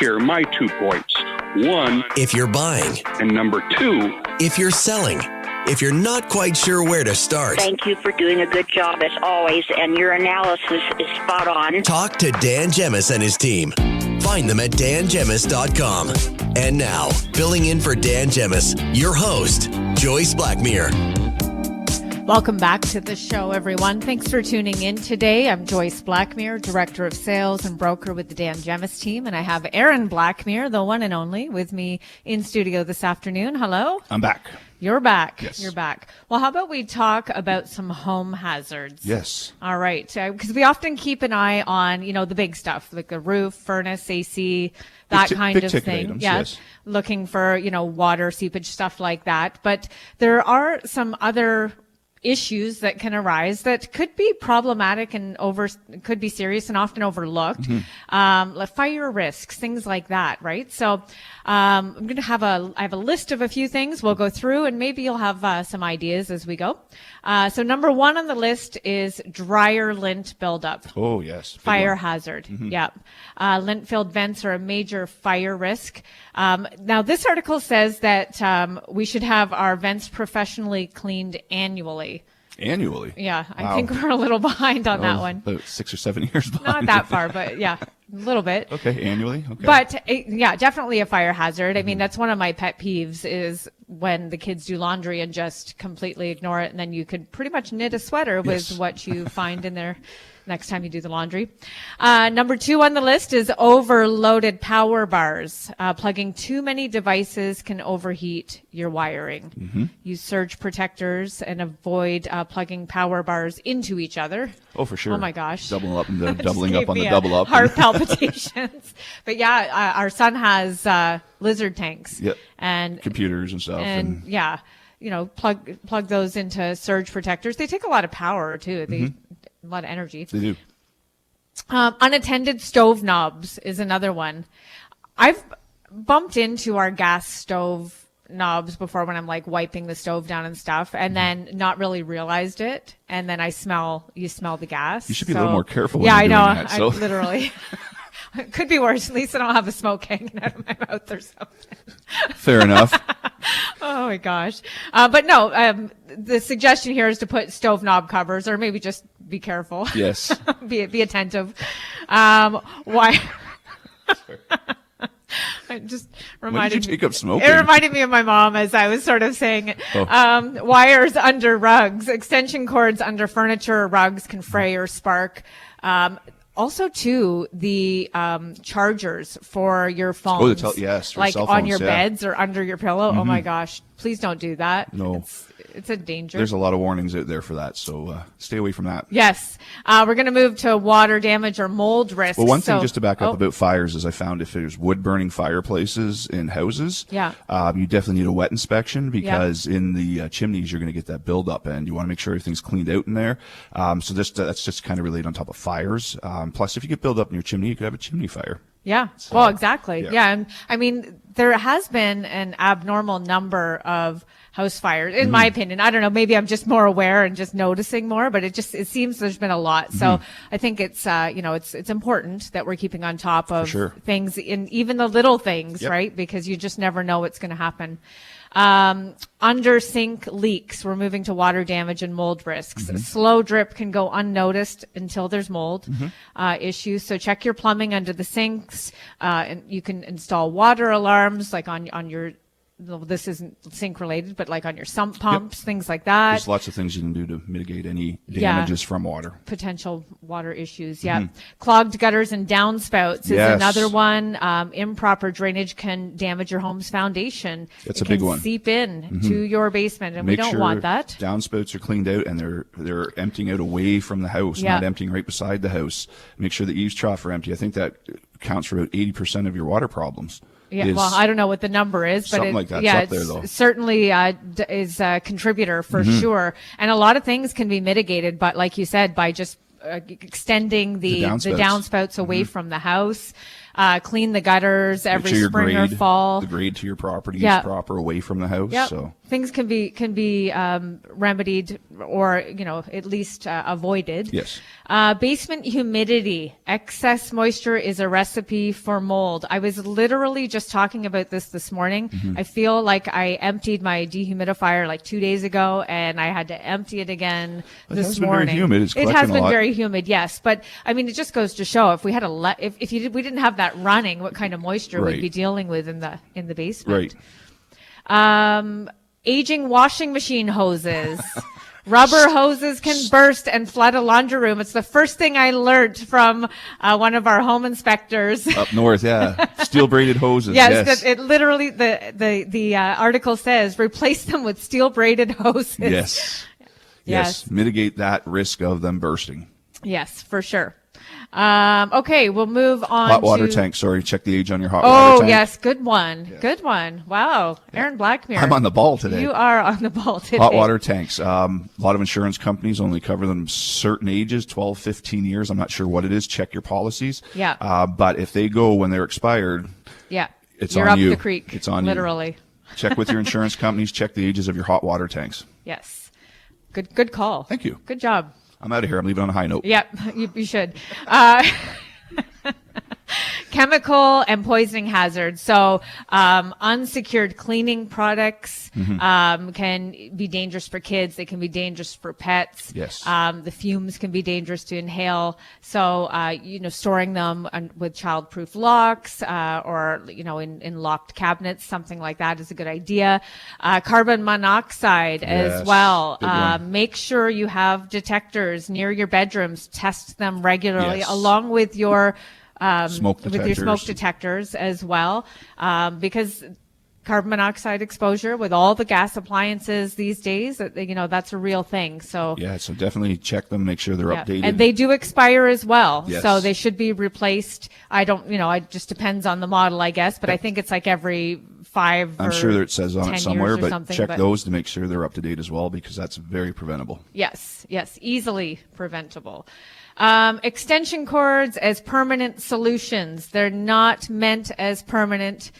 here are my 2 points. 1, if you're buying, and number 2, if you're selling, if you're not quite sure where to start. Thank you for doing a good job as always, and your analysis is spot on. Talk to Dan Gemus and his team. Find them at dangemus.com. And now, filling in for Dan Gemus, your host, Joyce Blackmere. Welcome back to the show, everyone. Thanks for tuning in today. I'm Joyce Blackmere, Director of Sales and Broker with the Dan Gemus team, and I have Aaron Blackmere, the one and only, with me in studio this afternoon. Hello. I'm back. You're back. Yes. You're back. Well, how about we talk about some home hazards? Yes. All right. Because we often keep an eye on, the big stuff, like the roof, furnace, AC, that kind of thing. Items, yeah. yes. Looking for, water, seepage, stuff like that. But there are some other issues that can arise that could be problematic and could be serious and often overlooked. Like fire risks, things like that, right? So I'm going to I have a list of a few things we'll go through, and maybe you'll have some ideas as we go. So number 1 on the list is dryer lint buildup. Oh, yes. Fire hazard. Yeah. Lint-filled vents are a major fire risk. Now, this article says that we should have our vents professionally cleaned annually. Annually? Yeah, Wow. I think we're a little behind on that one. About 6 or 7 years behind. Not that far, but yeah, a little bit. Okay, annually? Okay. But yeah, definitely a fire hazard. I mean, that's one of my pet peeves is when the kids do laundry and just completely ignore it. And then you could pretty much knit a sweater with what you find in there next time you do the laundry. Number 2 on the list is overloaded power bars. Plugging too many devices can overheat your wiring. Use surge protectors and avoid plugging power bars into each other. Oh, for sure. Oh my gosh. Doubling up on the Just double up. Heart palpitations. But yeah, our son has lizard tanks. Yep. And computers and stuff. And yeah, plug those into surge protectors. They take a lot of power too. They a lot of energy. They do. Unattended stove knobs is another one. I've bumped into our gas stove knobs before when I'm like wiping the stove down and stuff, and then not really realized it. And then you smell the gas. You should be a little more careful when yeah, you're I know. doing that. So. I literally. It could be worse. At least I don't have a smoke hanging out of my mouth or something. Fair enough. Oh my gosh. But no, the suggestion here is to put stove knob covers, or maybe just be careful. Yes. be attentive. Why? It just reminded when did you take up smoking? It reminded me of my mom as I was sort of saying it. Oh. Wires under rugs, extension cords under furniture or rugs can fray or spark. Also, too, the chargers for your phones. Yes, for like cell on phones, your yeah. beds or under your pillow. Oh my gosh! Please don't do that. No. It's a danger. There's a lot of warnings out there for that, so stay away from that. Yes. We're going to move to water damage or mold risks. Well, one thing just to back up about fires is I found if there's wood-burning fireplaces in houses, you definitely need a wet inspection because in the chimneys you're going to get that buildup, and you want to make sure everything's cleaned out in there. So that's just kind of related on top of fires. Plus, if you get buildup in your chimney, you could have a chimney fire. Yeah. So, well, exactly. Yeah. And I mean, there has been an abnormal number of house fires, in my opinion. I don't know. Maybe I'm just more aware and just noticing more, but it seems there's been a lot. So I think it's, it's important that we're keeping on top of things, in even the little things, right? Because you just never know what's going to happen. Under sink leaks, we're moving to water damage and mold risks. Slow drip can go unnoticed until there's mold issues. So check your plumbing under the sinks. And you can install water alarms like on your, this isn't sink related, but like on your sump pumps, things like that. There's lots of things you can do to mitigate any damages from water. Potential water issues. Yeah. Clogged gutters and downspouts is another one. Improper drainage can damage your home's foundation. That's a big one. Seep in to your basement, and we don't want that. Downspouts are cleaned out and they're emptying out away from the house, not emptying right beside the house. Make sure the eaves trough are empty. I think that counts for about 80% of your water problems. Yeah, well, I don't know what the number is, but something like that's up there, though. Certainly is a contributor for sure. And a lot of things can be mitigated, but like you said, by just extending the downspouts away from the house. clean the gutters Make every sure your spring or grade, fall. the grade to your property Yeah. is proper away from the house. Yep. So Things can be remedied or, at least avoided. yes. Basement humidity. Excess moisture is a recipe for mold. I was literally just talking about this morning. Mm-hmm. I feel like I emptied my dehumidifier like 2 days ago, and I had to empty it again It this has been morning. very humid. It's It has collecting a been lot. very humid, yes. But I mean, it just goes to show if we had we didn't have that running, what kind of moisture Right. we'd be dealing with in the basement. Right. Aging washing machine hoses. Rubber hoses can burst and flood a laundry room. It's the first thing I learned from one of our home inspectors. Up north, yeah. Steel braided hoses. Yes, Yes. it literally the article says replace them with steel braided hoses. Yes. Yes. Mitigate that risk of them bursting. Yes, for sure. Okay, we'll move on. Hot water to... tank. Sorry, check the age on your hot water Oh, tank. yes, good one. Good one. Wow, Aaron Blackmere. I'm on the ball today. You are on the ball today. Hot water tanks. A lot of insurance companies only cover them certain ages, 12, 15 years. I'm not sure what it is. Check your policies. Yeah. But if they go when they're expired, Yeah. it's You're on up you. the creek. It's on literally. you. Check with your insurance companies. Check the ages of your hot water tanks. Yes. Good call. Thank you. Good job. I'm out of here. I'm leaving on a high note. Yep, you should. Chemical and poisoning hazards. So, unsecured cleaning products can be dangerous for kids. They can be dangerous for pets. Yes. The fumes can be dangerous to inhale. So, storing them with child-proof locks or in locked cabinets, something like that is a good idea. Carbon monoxide as Yes, well. big one. Make sure you have detectors near your bedrooms. Test them regularly, Yes. along with your Smoke with your smoke detectors. detectors as well, because carbon monoxide exposure with all the gas appliances these days, that's a real thing. So Yeah, so definitely check them, make sure they're yeah. updated. And they do expire as well. Yes. So they should be replaced. It just depends on the model, I guess, but I think it's like every 5 I'm or sure that it says on 10 it years somewhere, or but something, check those to make sure they're up to date as well, because that's very preventable. Yes, easily preventable. Extension cords as permanent solutions. They're not meant as permanent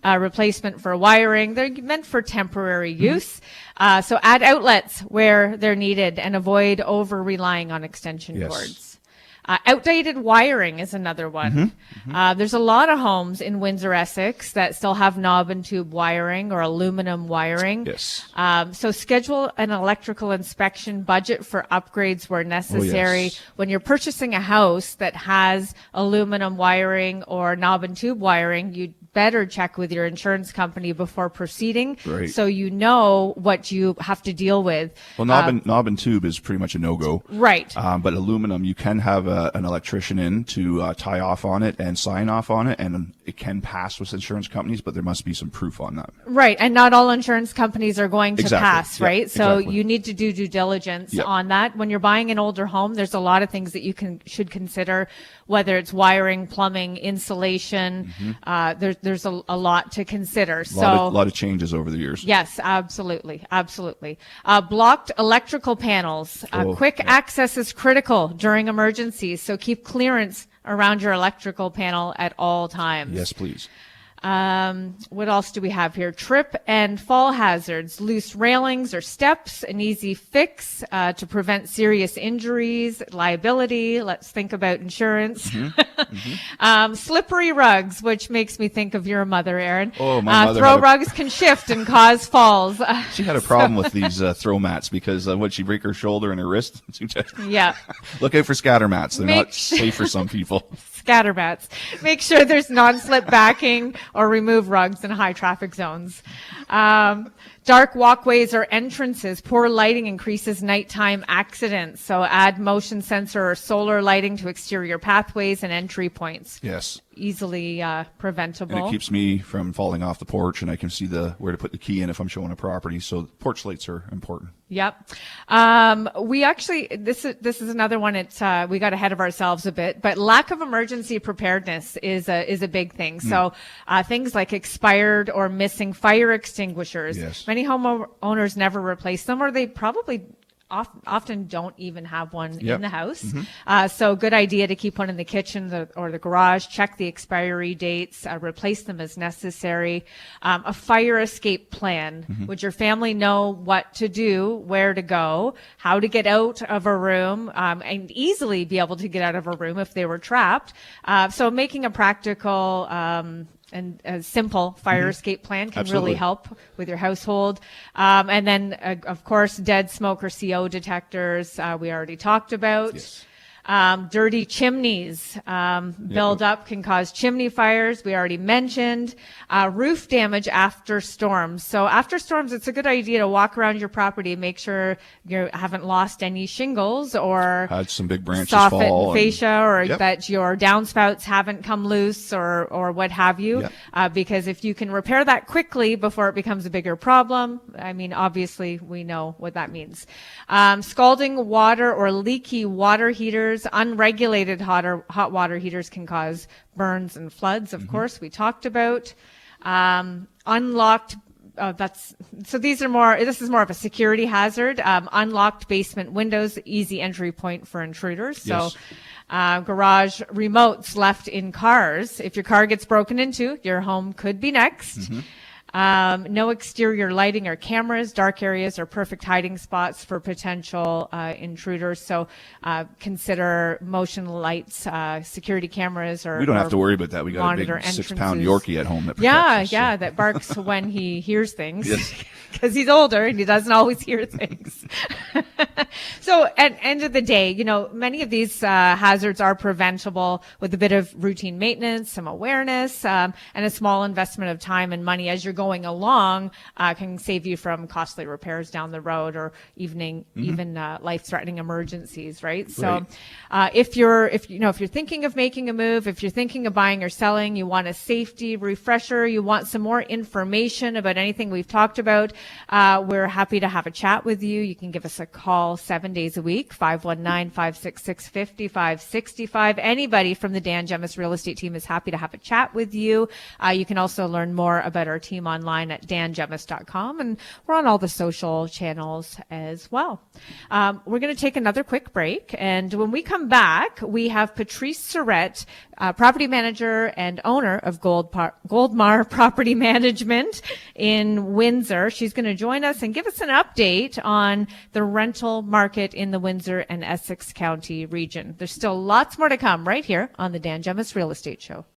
replacement for wiring. They're meant for temporary use. So add outlets where they're needed and avoid over-relying on extension Yes. cords. Outdated wiring is another one. There's a lot of homes in Windsor-Essex that still have knob and tube wiring or aluminum wiring. Yes. So schedule an electrical inspection, budget for upgrades where necessary. yes. When you're purchasing a house that has aluminum wiring or knob and tube wiring, you'd better check with your insurance company before proceeding, Right. so you know what you have to deal with. Well, knob and tube is pretty much a no-go. Right. But aluminum, you can have an electrician in to tie off on it and sign off on it, and it can pass with insurance companies, but there must be some proof on that. Right. And not all insurance companies are going to Exactly. pass, Yeah, right? So exactly. you need to do due diligence Yep. on that. When you're buying an older home, there's a lot of things that you should consider, whether it's wiring, plumbing, insulation. There's a lot to consider. A lot of changes over the years. Yes, absolutely. Blocked electrical panels. Quick access is critical during emergencies, so keep clearance around your electrical panel at all times. Yes, please. What else do we have here? Trip and fall hazards, loose railings or steps, an easy fix to prevent serious injuries, liability. Let's think about insurance. Slippery rugs, which makes me think of your mother, Aaron. Oh, my mother Throw had a- rugs can shift and cause falls. She had a problem with these throw mats because she'd break her shoulder and her wrist. Yeah. Look out for scatter mats. They're Make not safe for some people. Scatter mats. Make sure there's non-slip backing or remove rugs in high traffic zones. Dark walkways or entrances. Poor lighting increases nighttime accidents. So add motion sensor or solar lighting to exterior pathways and entry points. Yes. Easily preventable. And it keeps me from falling off the porch, and I can see where to put the key in if I'm showing a property. So porch lights are important. Yep. We actually, this is another one. We got ahead of owners a bit, but lack of emergency preparedness is a big thing. So, things like expired or missing fire extinguishers. Yes. Many homeowners never replace them, or they probably often don't even have one in the house. So good idea to keep one in the kitchen or the garage, check the expiry dates, replace them as necessary. A fire escape plan. Would your family know what to do, where to go, how to get out of a room, and easily be able to get out of a room if they were trapped? So making a practical, and a simple fire escape plan can really help with your household. And then, of course, dead smoke or CO detectors, we already talked about. Yes. Dirty chimneys build up can cause chimney fires. We already mentioned roof damage after storms. So after storms, it's a good idea to walk around your property and make sure you haven't lost any shingles or had some big branches soffit fall and fascia, or that your downspouts haven't come loose or what have you. Because if you can repair that quickly before it becomes a bigger problem, I mean, obviously we know what that means. Scalding water or leaky water heaters. Unregulated hot water heaters can cause burns and floods, of course, we talked about. Unlocked, this is more of a security hazard. Unlocked basement windows, easy entry point for intruders. So garage remotes left in cars. If your car gets broken into, your home could be next. No exterior lighting or cameras. Dark areas are perfect hiding spots for potential intruders. So consider motion lights, security cameras, or we don't have to worry about that. We got a big 6-pound Yorkie at home that protects us, that barks when he hears things because he's older and he doesn't always hear things. So at end of the day, many of these hazards are preventable with a bit of routine maintenance, some awareness, and a small investment of time and money as you're going along can save you from costly repairs down the road or even life-threatening emergencies, right? So if you're thinking of making a move, if you're thinking of buying or selling, you want a safety refresher, you want some more information about anything we've talked about, we're happy to have a chat with you. You can give us a call 7 days a week, 519-566-5565. Anybody from the Dan Gemus Real Estate team is happy to have a chat with you. You can also learn more about our team online at dangemus.com, and we're on all the social channels as well. We're going to take another quick break, and when we come back, we have Patrice Surrett, property manager and owner of Goldmar Property Management in Windsor. She's going to join us and give us an update on the rental market in the Windsor and Essex County region. There's still lots more to come right here on the Dan Gemus Real Estate Show.